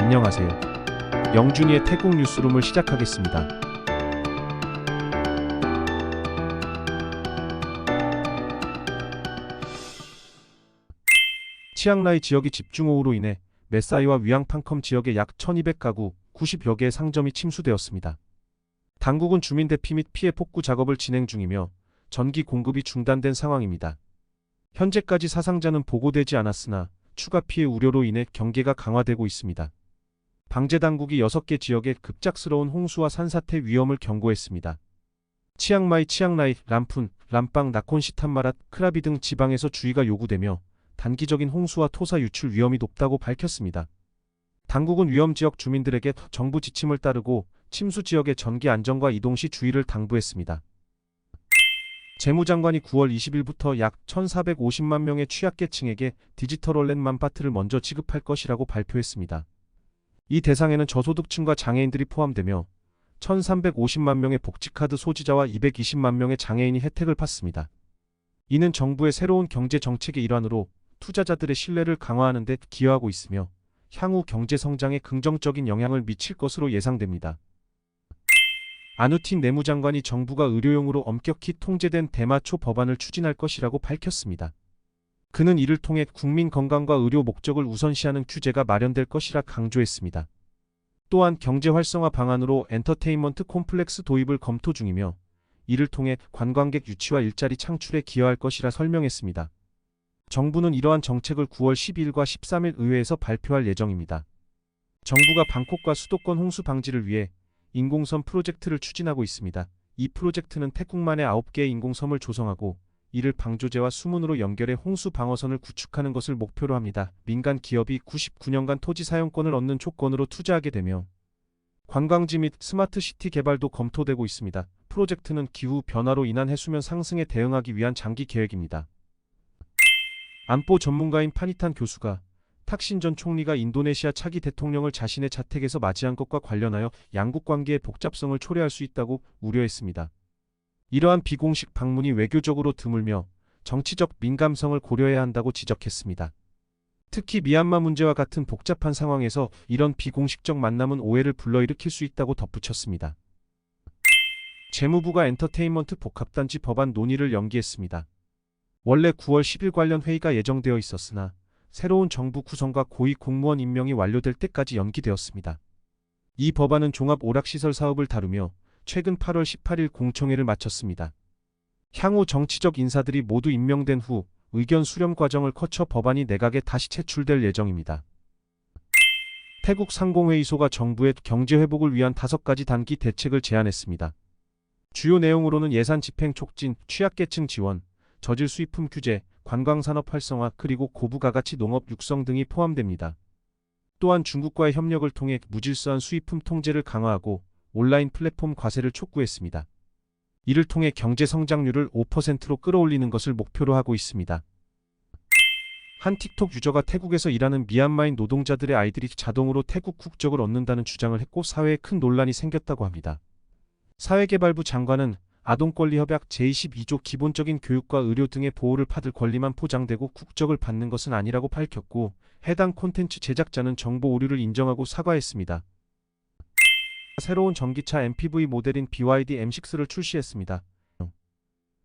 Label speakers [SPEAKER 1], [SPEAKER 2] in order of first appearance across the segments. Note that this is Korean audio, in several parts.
[SPEAKER 1] 안녕하세요. 영준이의 태국 뉴스룸을 시작하겠습니다. 치앙라이 지역이 집중호우로 인해 메사이와 위앙팡컴 지역의 약 1200가구 90여 개의 상점이 침수되었습니다. 당국은 주민 대피 및 피해 복구 작업을 진행 중이며 전기 공급이 중단된 상황입니다. 현재까지 사상자는 보고되지 않았으나 추가 피해 우려로 인해 경계가 강화되고 있습니다. 방제당국이 6개 지역에 급작스러운 홍수와 산사태 위험을 경고했습니다. 치앙라이, 람푼, 람빵, 나콘시탄마랏, 크라비 등 지방에서 주의가 요구되며 단기적인 홍수와 토사 유출 위험이 높다고 밝혔습니다. 당국은 위험지역 주민들에게 정부 지침을 따르고 침수 지역의 전기 안전과 이동 시 주의를 당부했습니다. 재무장관이 9월 20일부터 약 1,450만 명의 취약계층에게 디지털 월렛 만바트를 먼저 지급할 것이라고 발표했습니다. 이 대상에는 저소득층과 장애인들이 포함되며 1,350만 명의 복지카드 소지자와 220만 명의 장애인이 혜택을 받습니다. 이는 정부의 새로운 경제 정책의 일환으로 투자자들의 신뢰를 강화하는 데 기여하고 있으며 향후 경제 성장에 긍정적인 영향을 미칠 것으로 예상됩니다. 아누틴 내무장관이 정부가 의료용으로 엄격히 통제된 대마초 법안을 추진할 것이라고 밝혔습니다. 그는 이를 통해 국민 건강과 의료 목적을 우선시하는 규제가 마련될 것이라 강조했습니다. 또한 경제 활성화 방안으로 엔터테인먼트 콤플렉스 도입을 검토 중이며 이를 통해 관광객 유치와 일자리 창출에 기여할 것이라 설명했습니다. 정부는 이러한 정책을 9월 12일과 13일 의회에서 발표할 예정입니다. 정부가 방콕과 수도권 홍수 방지를 위해 인공섬 프로젝트를 추진하고 있습니다. 이 프로젝트는 태국만의 9개의 인공섬을 조성하고 이를 방조제와 수문으로 연결해 홍수 방어선을 구축하는 것을 목표로 합니다. 민간 기업이 99년간 토지 사용권을 얻는 조건으로 투자하게 되며 관광지 및 스마트시티 개발도 검토되고 있습니다. 프로젝트는 기후 변화로 인한 해수면 상승에 대응하기 위한 장기 계획입니다. 안보 전문가인 파니탄 교수가 탁신 전 총리가 인도네시아 차기 대통령을 자신의 자택에서 맞이한 것과 관련하여 양국 관계의 복잡성을 초래할 수 있다고 우려했습니다. 이러한 비공식 방문이 외교적으로 드물며 정치적 민감성을 고려해야 한다고 지적했습니다. 특히 미얀마 문제와 같은 복잡한 상황에서 이런 비공식적 만남은 오해를 불러일으킬 수 있다고 덧붙였습니다. 재무부가 엔터테인먼트 복합단지 법안 논의를 연기했습니다. 원래 9월 10일 관련 회의가 예정되어 있었으나 새로운 정부 구성과 고위 공무원 임명이 완료될 때까지 연기되었습니다. 이 법안은 종합 오락시설 사업을 다루며 최근 8월 18일 공청회를 마쳤습니다. 향후 정치적 인사들이 모두 임명된 후 의견 수렴 과정을 거쳐 법안이 내각에 다시 제출될 예정입니다. 태국 상공회의소가 정부에 경제 회복을 위한 5가지 단기 대책을 제안했습니다. 주요 내용으로는 예산 집행 촉진, 취약계층 지원, 저질 수입품 규제, 관광산업 활성화 그리고 고부가가치 농업 육성 등이 포함됩니다. 또한 중국과의 협력을 통해 무질서한 수입품 통제를 강화하고 온라인 플랫폼 과세를 촉구했습니다. 이를 통해 경제 성장률을 5%로 끌어올리는 것을 목표로 하고 있습니다. 한 틱톡 유저가 태국에서 일하는 미얀마인 노동자들의 아이들이 자동으로 태국 국적을 얻는다는 주장을 했고 사회에 큰 논란이 생겼다고 합니다. 사회개발부 장관은 아동권리협약 제22조 기본적인 교육과 의료 등의 보호를 받을 권리만 포장되고 국적을 받는 것은 아니라고 밝혔고 해당 콘텐츠 제작자는 정보 오류를 인정하고 사과했습니다. 새로운 전기차 MPV 모델인 BYD M6를 출시했습니다.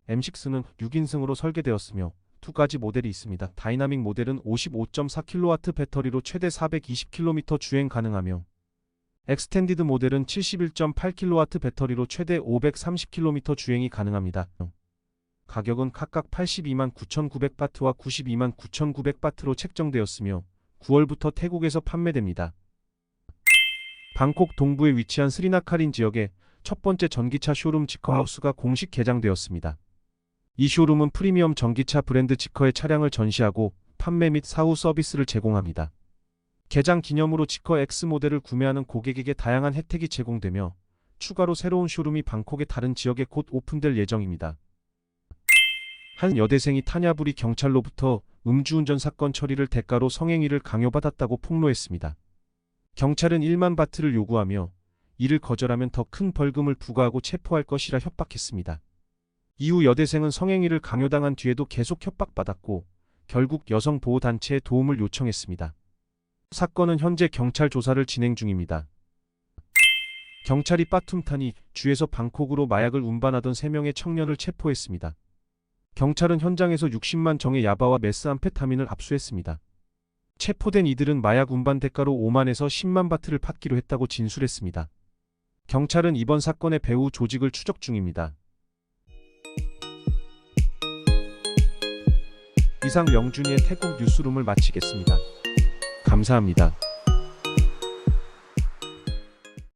[SPEAKER 1] M6는 6인승으로 설계되었으며 2가지 모델이 있습니다. 다이나믹 모델은 55.4kW 배터리로 최대 420km 주행 가능하며 엑스텐디드 모델은 71.8kW 배터리로 최대 530km 주행이 가능합니다. 가격은 각각 829,900바트와 929,900바트로 책정되었으며 9월부터 태국에서 판매됩니다. 방콕 동부에 위치한 스리나카린 지역에 첫 번째 전기차 쇼룸 지커하우스가 공식 개장되었습니다. 이 쇼룸은 프리미엄 전기차 브랜드 지커의 차량을 전시하고 판매 및 사후 서비스를 제공합니다. 개장 기념으로 지커 X 모델을 구매하는 고객에게 다양한 혜택이 제공되며 추가로 새로운 쇼룸이 방콕의 다른 지역에 곧 오픈될 예정입니다. 한 여대생이 타냐부리 경찰로부터 음주운전 사건 처리를 대가로 성행위를 강요받았다고 폭로했습니다. 경찰은 1만 바트를 요구하며 이를 거절하면 더 큰 벌금을 부과하고 체포할 것이라 협박했습니다. 이후 여대생은 성행위를 강요당한 뒤에도 계속 협박받았고 결국 여성보호단체에 도움을 요청했습니다. 사건은 현재 경찰 조사를 진행 중입니다. 경찰이 빠툼타니 주에서 방콕으로 마약을 운반하던 3명의 청년을 체포했습니다. 경찰은 현장에서 60만 정의 야바와 메스암페타민을 압수했습니다. 체포된 이들은 마약 운반 대가로 5만에서 10만 바트를 받기로 했다고 진술했습니다. 경찰은 이번 사건의 배후 조직을 추적 중입니다. 이상 명준이의 태국 뉴스룸을 마치겠습니다. 감사합니다.